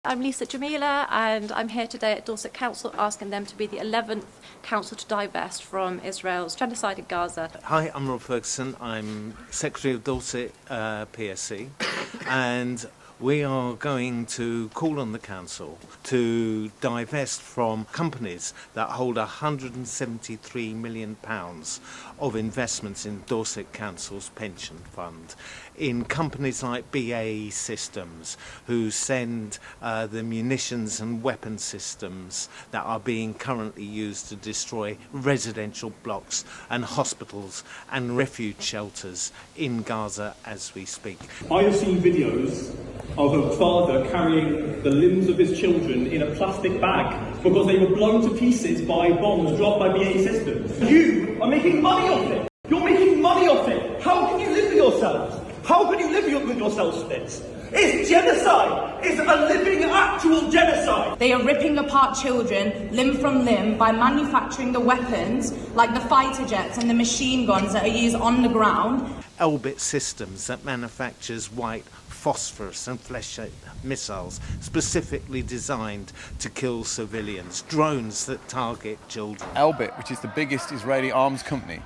I'm Lisa Jameela, and I'm here today at Dorset Council asking them to be the 11th council to divest from Israel's genocide in Gaza. Hi, I'm Rob Ferguson. I'm Secretary of Dorset PSC, and we are going to call on the council to divest from companies that hold £173 million of investments in Dorset Council's pension fund, in companies like BAe Systems, who send the munitions and weapon systems that are being currently used to destroy residential blocks and hospitals and refuge shelters in Gaza as we speak. I have seen videos of a father carrying the limbs of his children in a plastic bag because they were blown to pieces by bombs dropped by BAe Systems. You are making money off it! You're making money off it! How can you live with yourselves? How can you live with yourselves for this? It's genocide! It's a living, actual genocide! They are ripping apart children limb from limb by manufacturing the weapons like the fighter jets and the machine guns that are used on the ground. Elbit Systems that manufactures white phosphorus and flesh-shaped missiles specifically designed to kill civilians, drones that target children. Elbit, which is the biggest Israeli arms company,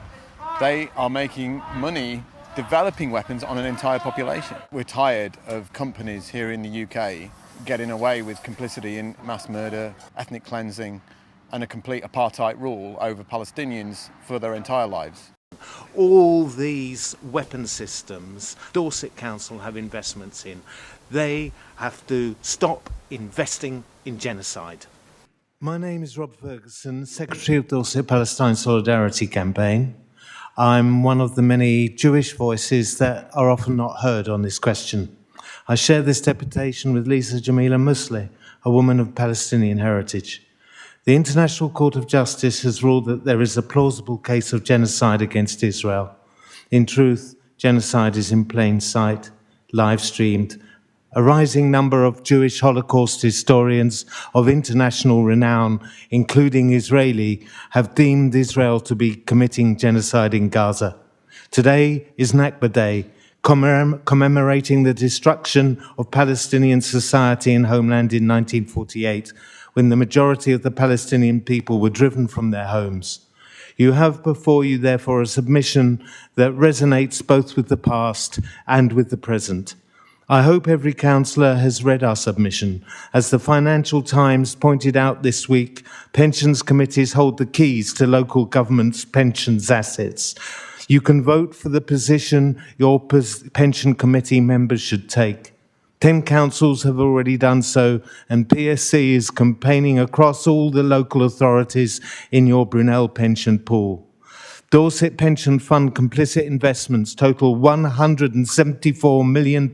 they are making money developing weapons on an entire population. We're tired of companies here in the UK getting away with complicity in mass murder, ethnic cleansing, and a complete apartheid rule over Palestinians for their entire lives. All these weapon systems Dorset Council have investments in. They have to stop investing in genocide. My name is Rob Ferguson, Secretary of Dorset Palestine Solidarity Campaign. I'm one of the many Jewish voices that are often not heard on this question. I share this deputation with Lisa Jameela Musli, a woman of Palestinian heritage. The International Court of Justice has ruled that there is a plausible case of genocide against Israel. In truth, genocide is in plain sight, live-streamed. A rising number of Jewish Holocaust historians of international renown, including Israeli, have deemed Israel to be committing genocide in Gaza. Today is Nakba Day, commemorating the destruction of Palestinian society and homeland in 1948, when the majority of the Palestinian people were driven from their homes. You have before you, therefore, a submission that resonates both with the past and with the present. I hope every councillor has read our submission. As the Financial Times pointed out this week, pensions committees hold the keys to local government's pensions assets. You can vote for the position your pension committee members should take. 10 councils have already done so, and PSC is campaigning across all the local authorities in your Brunel pension pool. Dorset Pension Fund complicit investments total £174 million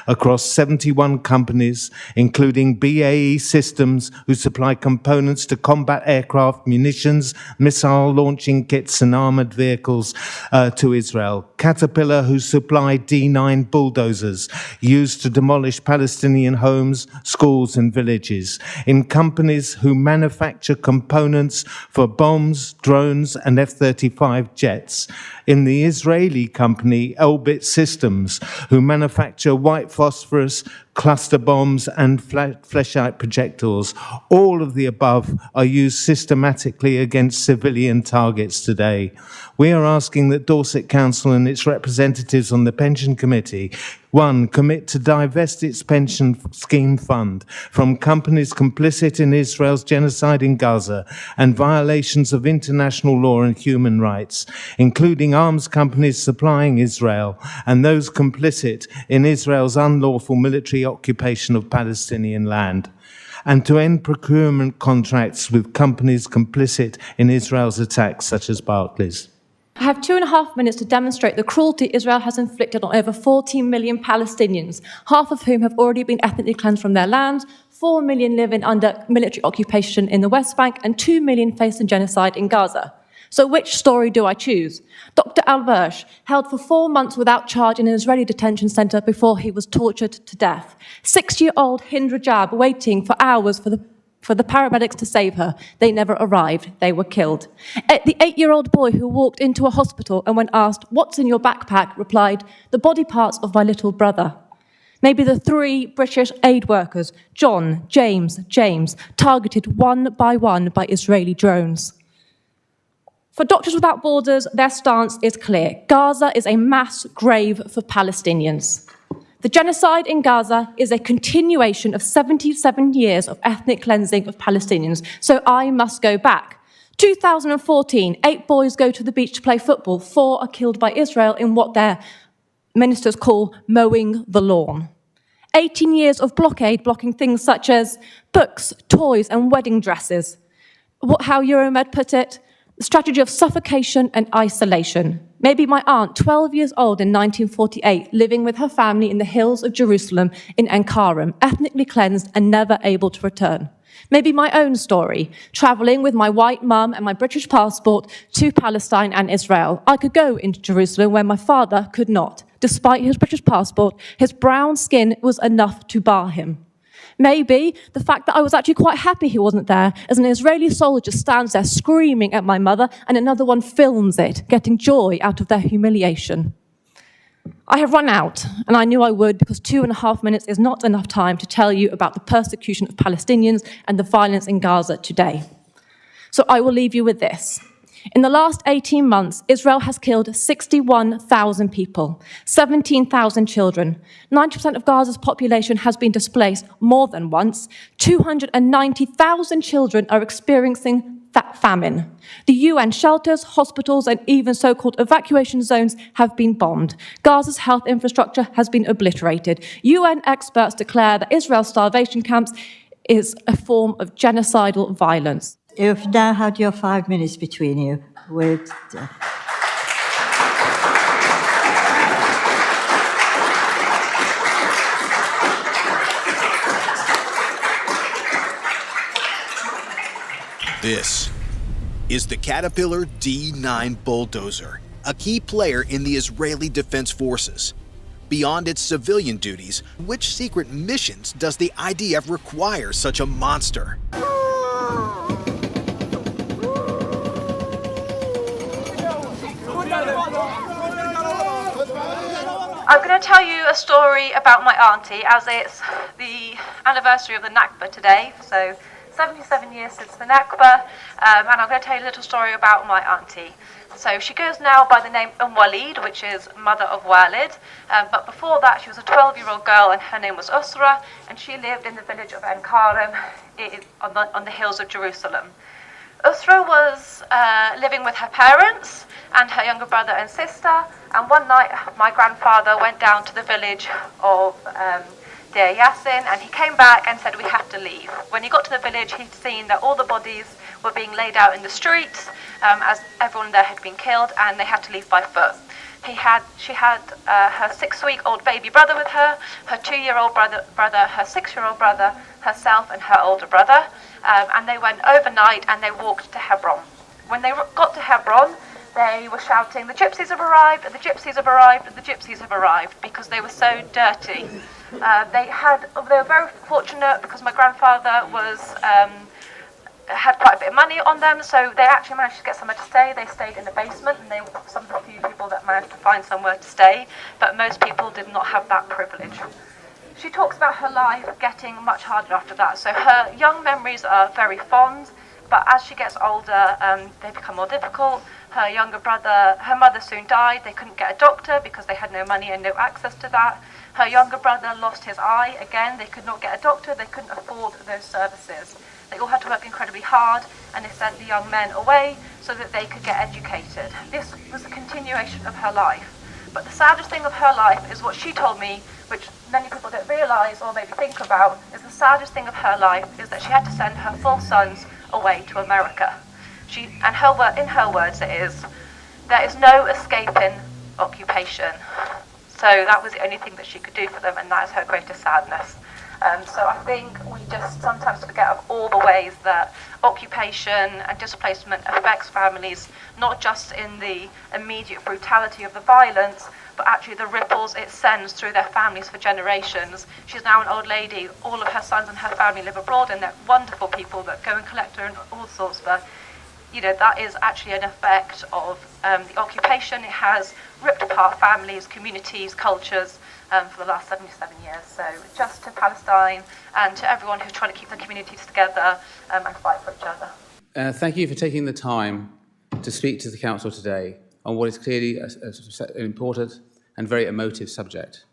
across 71 companies, including BAe Systems, who supply components to combat aircraft, munitions, missile launching kits and armoured vehicles to Israel. Caterpillar, who supply D9 bulldozers used to demolish Palestinian homes, schools and villages. In companies who manufacture components for bombs, drones and F-35 jets. In the Israeli company Elbit Systems, who manufacture white phosphorus, cluster bombs and fleshlight projectiles. All of the above are used systematically against civilian targets today. We are asking that Dorset Council and its representatives on the Pension Committee, 1, commit to divest its pension scheme fund from companies complicit in Israel's genocide in Gaza and violations of international law and human rights, including arms companies supplying Israel and those complicit in Israel's unlawful military occupation of Palestinian land, and to end procurement contracts with companies complicit in Israel's attacks, such as Barclays. I have 2.5 minutes to demonstrate the cruelty Israel has inflicted on over 14 million Palestinians, half of whom have already been ethnically cleansed from their land, 4 million living under military occupation in the West Bank, and 2 million facing genocide in Gaza. So which story do I choose? Dr. Al-Bursh, held for 4 months without charge in an Israeli detention center before he was tortured to death. 6-year-old Hind Rajab waiting for hours for the paramedics to save her. They never arrived. They were killed. The 8-year-old boy who walked into a hospital and when asked, "What's in your backpack?" replied, "The body parts of my little brother." Maybe the 3 British aid workers, John, James, targeted one by Israeli drones. For Doctors Without Borders, their stance is clear. Gaza is a mass grave for Palestinians. The genocide in Gaza is a continuation of 77 years of ethnic cleansing of Palestinians, so I must go back. 2014, 8 boys go to the beach to play football, 4 are killed by Israel in what their ministers call mowing the lawn. 18 years of blockade blocking things such as books, toys and wedding dresses. How Euromed put it, the strategy of suffocation and isolation. Maybe my aunt, 12 years old in 1948, living with her family in the hills of Jerusalem in Enkarim, ethnically cleansed and never able to return. Maybe my own story, travelling with my white mum and my British passport to Palestine and Israel. I could go into Jerusalem where my father could not. Despite his British passport, his brown skin was enough to bar him. Maybe the fact that I was actually quite happy he wasn't there, as an Israeli soldier stands there screaming at my mother and another one films it, getting joy out of their humiliation. I have run out, and I knew I would because 2.5 minutes is not enough time to tell you about the persecution of Palestinians and the violence in Gaza today. So I will leave you with this. In the last 18 months, Israel has killed 61,000 people, 17,000 children. 90% of Gaza's population has been displaced more than once. 290,000 children are experiencing famine. The UN shelters, hospitals, and even so-called evacuation zones have been bombed. Gaza's health infrastructure has been obliterated. UN experts declare that Israel's starvation camps is a form of genocidal violence. You've now had your 5 minutes between you. This is the Caterpillar D9 bulldozer, a key player in the Israeli Defense Forces. Beyond its civilian duties, which secret missions does the IDF require such a monster? I'm going to tell you a story about my auntie, as it's the anniversary of the Nakba today, so 77 years since the Nakba, and I'm going to tell you a little story about my auntie. So she goes now by the name Walid, which is mother of Walid, but before that she was a 12-year-old girl and her name was Usra, and she lived in the village of Enkarim on the hills of Jerusalem. Usra was living with her parents and her younger brother and sister, and one night my grandfather went down to the village of Deir Yassin, and he came back and said, "We have to leave." When he got to the village, he'd seen that all the bodies were being laid out in the streets, as everyone there had been killed, and they had to leave by foot. She had her 6-week-old baby brother with her, her 2-year-old brother, her 6-year-old brother, herself and her older brother, and they went overnight and they walked to Hebron. When they got to Hebron, they were shouting, "The gypsies have arrived, the gypsies have arrived, the gypsies have arrived," because they were so dirty. They were very fortunate because my grandfather had quite a bit of money on them, so they actually managed to get somewhere to stay. They stayed in the basement, and they were some of the few people that managed to find somewhere to stay, but most people did not have that privilege. She talks about her life getting much harder after that. So her young memories are very fond, but as she gets older, they become more difficult. Her mother soon died. They couldn't get a doctor because they had no money and no access to that. Her younger brother lost his eye. Again, they could not get a doctor. They couldn't afford those services. They all had to work incredibly hard, and they sent the young men away so that they could get educated. This was a continuation of her life. But the saddest thing of her life is what she told me, which many people don't realise or maybe think about, is the saddest thing of her life is that she had to send her 4 sons away to America. In her words it is, "There is no escaping occupation." So that was the only thing that she could do for them, and that is her greatest sadness. So I think we just sometimes forget of all the ways that occupation and displacement affects families, not just in the immediate brutality of the violence, but actually the ripples it sends through their families for generations. She's now an old lady. All of her sons and her family live abroad, and they're wonderful people that go and collect her and all sorts, but that is actually an effect of the occupation. It has ripped apart families, communities, cultures for the last 77 years. So just to Palestine and to everyone who's trying to keep the communities together and fight for each other. Thank you for taking the time to speak to the Council today on what is clearly an important and very emotive subject.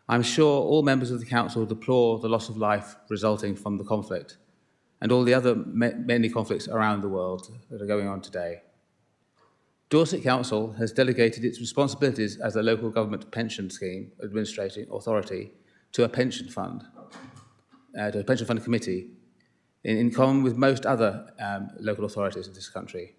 I'm sure all members of the Council deplore the loss of life resulting from the conflict and all the other many conflicts around the world that are going on today. Dorset Council has delegated its responsibilities as a local government pension scheme administrating authority to a pension fund, committee, in common with most other local authorities in this country.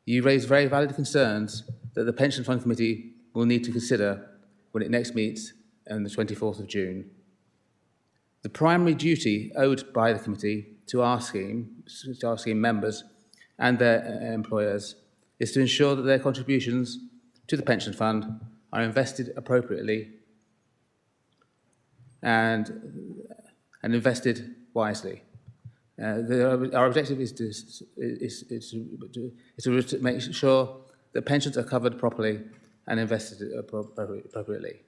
You raise very valid concerns that the Pension Fund Committee will need to consider when it next meets on the 24th of June. The primary duty owed by the committee to our scheme members and their employers is to ensure that their contributions to the pension fund are invested appropriately and invested wisely. Our objective is to make sure that pensions are covered properly and invested appropriately.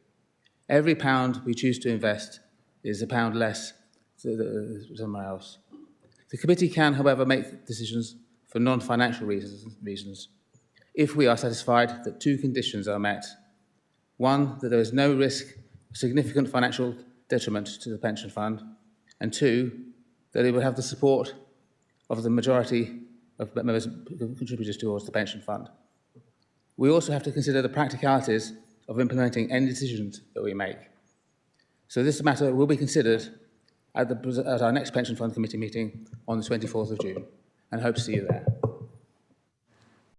Every pound we choose to invest is a pound less somewhere else. The committee can, however, make decisions for non-financial reasons if we are satisfied that two conditions are met. One, that there is no risk of significant financial detriment to the pension fund, and two, that it would have the support of the majority of members contributors towards the pension fund. We also have to consider the practicalities of implementing any decisions that we make. So this matter will be considered at our next Pension Fund Committee meeting on the 24th of June, and hope to see you there.